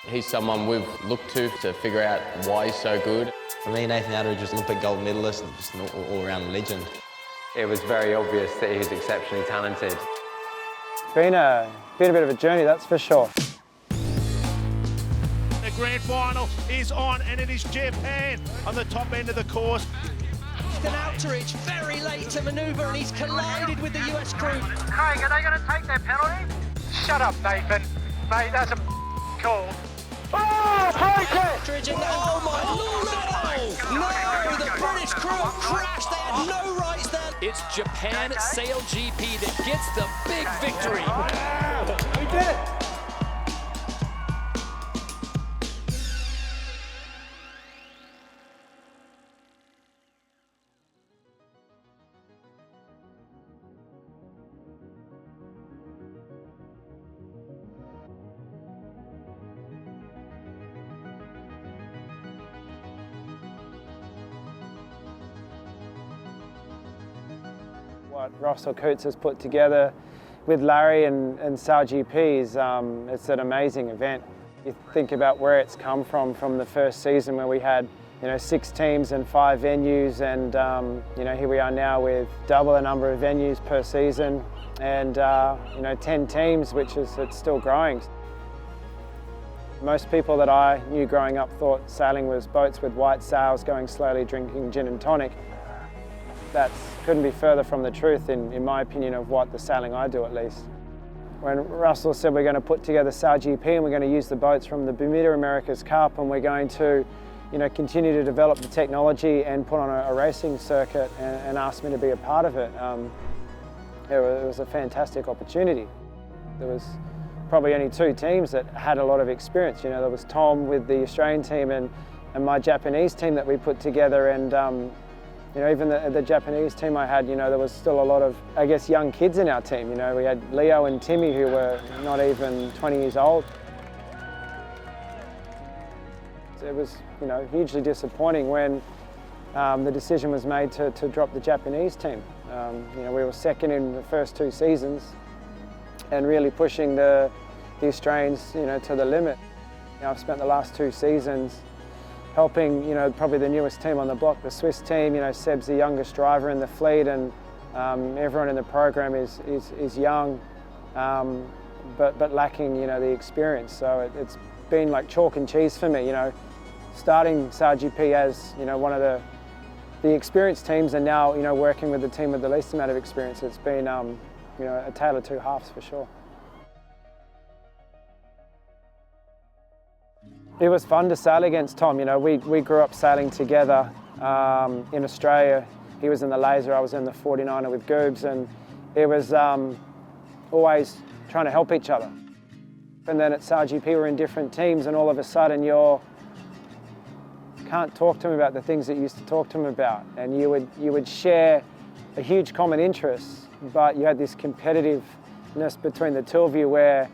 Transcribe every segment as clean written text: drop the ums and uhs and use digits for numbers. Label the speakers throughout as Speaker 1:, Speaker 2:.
Speaker 1: He's someone we've looked to figure out why he's so good.
Speaker 2: For me, Nathan Outteridge was an Olympic gold medalist and just an all-round legend.
Speaker 3: It was very obvious that he was exceptionally talented.
Speaker 4: It's been a bit of a journey, that's for sure.
Speaker 5: The grand final is on, and it is Japan on the top end of the course.
Speaker 6: Outteridge very late to manoeuvre, and he's collided with the US crew.
Speaker 7: Craig, are they going to take their penalty? Shut up, Nathan. Mate, that's a call. Oh,
Speaker 6: Outteridge, and oh my lord, no! The British crew have crashed, they had no rights there.
Speaker 8: It's Japan SailGP that gets the big victory.
Speaker 4: We did it! What Russell Coates has put together with Larry and SailGP is it's an amazing event. You think about where it's come from the first season where we had 6 teams and 5 venues, and here we are now with double the number of venues per season and 10 teams, which is it's still growing. Most people that I knew growing up thought sailing was boats with white sails going slowly drinking gin and tonic. That couldn't be further from the truth in my opinion of what the sailing I do at least. When Russell said we're going to put together SailGP and we're going to use the boats from the Bermuda Americas Cup and we're going to continue to develop the technology and put on a racing circuit and asked me to be a part of it, it was a fantastic opportunity. There was probably only 2 teams that had a lot of experience. There was Tom with the Australian team and my Japanese team that we put together, and even the Japanese team I had, there was still a lot of, I guess, young kids in our team. We had Leo and Timmy who were not even 20 years old. It was, hugely disappointing when the decision was made to drop the Japanese team. We were second in the first 2 seasons and really pushing the Australians, to the limit. I've spent the last 2 seasons helping, probably the newest team on the block, the Swiss team. Seb's the youngest driver in the fleet, and everyone in the program is young, but lacking, the experience. So it's been like chalk and cheese for me, starting SailGP as, one of the experienced teams, and now, working with the team with the least amount of experience. It's been, a tale of 2 halves for sure. It was fun to sail against Tom. We grew up sailing together in Australia. He was in the Laser, I was in the 49er with Goobs, and it was always trying to help each other. And then at SailGP we're in different teams, and all of a sudden you can't talk to him about the things that you used to talk to him about, and you would share a huge common interest, but you had this competitiveness between the 2 of you where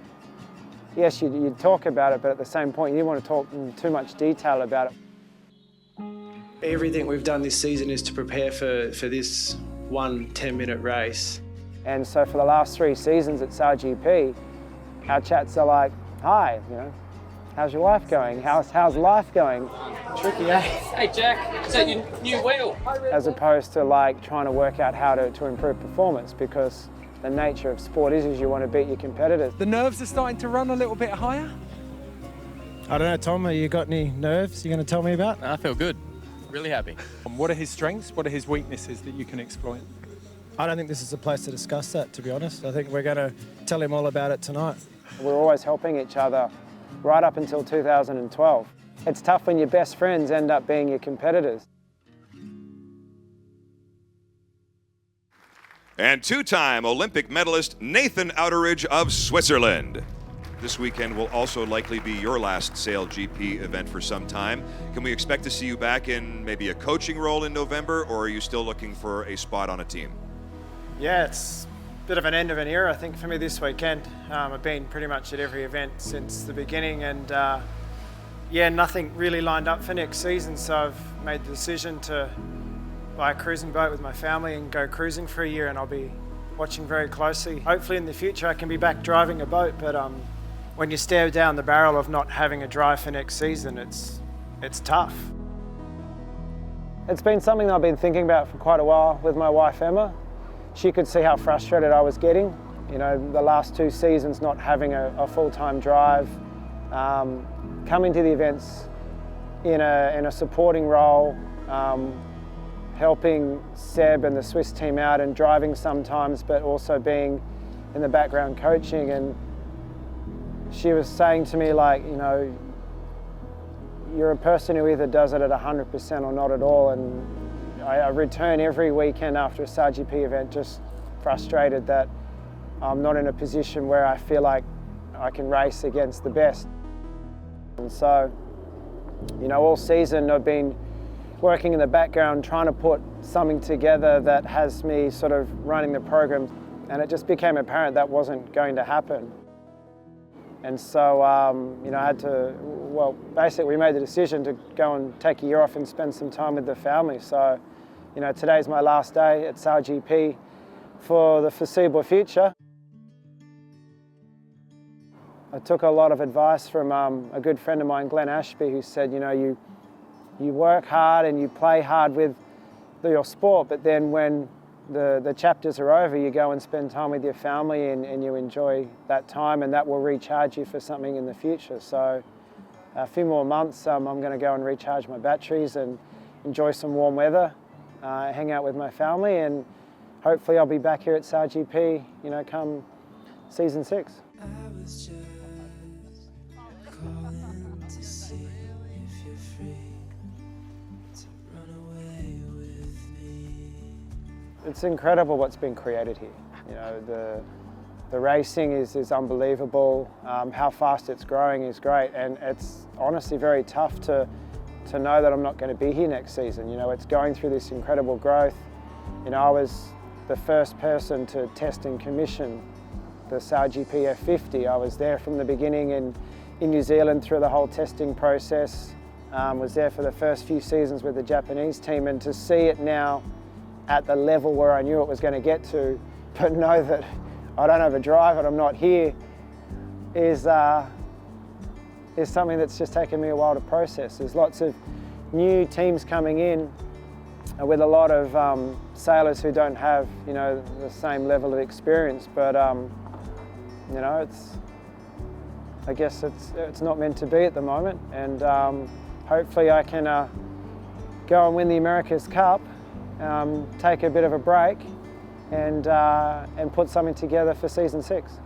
Speaker 4: yes, you'd talk about it, but at the same point, you didn't want to talk in too much detail about it.
Speaker 9: Everything we've done this season is to prepare for this one 10-minute race.
Speaker 4: And so for the last 3 seasons at SailGP, our chats are like, hi, how's your wife going? How's life going?
Speaker 9: Tricky, eh?
Speaker 8: Hey Jack, is that your new wheel?
Speaker 4: As opposed to trying to work out how to improve performance, because the nature of sport is you want to beat your competitors.
Speaker 10: The nerves are starting to run a little bit higher?
Speaker 11: I don't know, Tom, you got any nerves you're going to tell me about?
Speaker 1: I feel good. Really happy.
Speaker 10: And what are his strengths? What are his weaknesses that you can exploit?
Speaker 11: I don't think this is the place to discuss that, to be honest. I think we're going to tell him all about it tonight.
Speaker 4: We're always helping each other right up until 2012. It's tough when your best friends end up being your competitors.
Speaker 12: And 2-time Olympic medalist Nathan Outteridge of Switzerland. This weekend will also likely be your last SailGP event for some time. Can we expect to see you back in maybe a coaching role in November, or are you still looking for a spot on a team?
Speaker 4: Yeah, it's a bit of an end of an era, I think, for me this weekend. I've been pretty much at every event since the beginning, and nothing really lined up for next season, so I've made the decision to buy a cruising boat with my family and go cruising for a year, and I'll be watching very closely. Hopefully in the future I can be back driving a boat, but when you stare down the barrel of not having a drive for next season, it's tough. It's been something that I've been thinking about for quite a while with my wife Emma. She could see how frustrated I was getting. You know, the last 2 seasons not having a full-time drive, coming to the events in a supporting role, helping Seb and the Swiss team out and driving sometimes, but also being in the background coaching. And she was saying to me, like, you know, you're a person who either does it at 100% or not at all. And I return every weekend after a SailGP event just frustrated that I'm not in a position where I feel like I can race against the best. And so, you know, all season I've been working in the background trying to put something together that has me sort of running the program, and it just became apparent that wasn't going to happen. And so, you know, I had to, well, basically we made the decision to go and take a year off and spend some time with the family. So, you know, today's my last day at SailGP for the foreseeable future. I took a lot of advice from a good friend of mine, Glenn Ashby, who said, you know, you work hard and you play hard with your sport, but then when the chapters are over, you go and spend time with your family and you enjoy that time, and that will recharge you for something in the future. So a few more months, I'm going to go and recharge my batteries and enjoy some warm weather, hang out with my family, and hopefully I'll be back here at SailGP, you know, come season 6. It's incredible what's been created here. You know, the racing is unbelievable. How fast it's growing is great, and it's honestly very tough to know that I'm not going to be here next season. You know, it's going through this incredible growth. You know, I was the first person to test and commission the SailGP F50. I was there from the beginning in New Zealand through the whole testing process. Was there for the first few seasons with the Japanese team, and to see it now at the level where I knew it was going to get to, but know that I don't have a drive and I'm not here, is something that's just taken me a while to process. There's lots of new teams coming in with a lot of sailors who don't have, you know, the same level of experience, but you know, I guess it's not meant to be at the moment, and hopefully I can go and win the America's Cup, take a bit of a break, and put something together for season 6.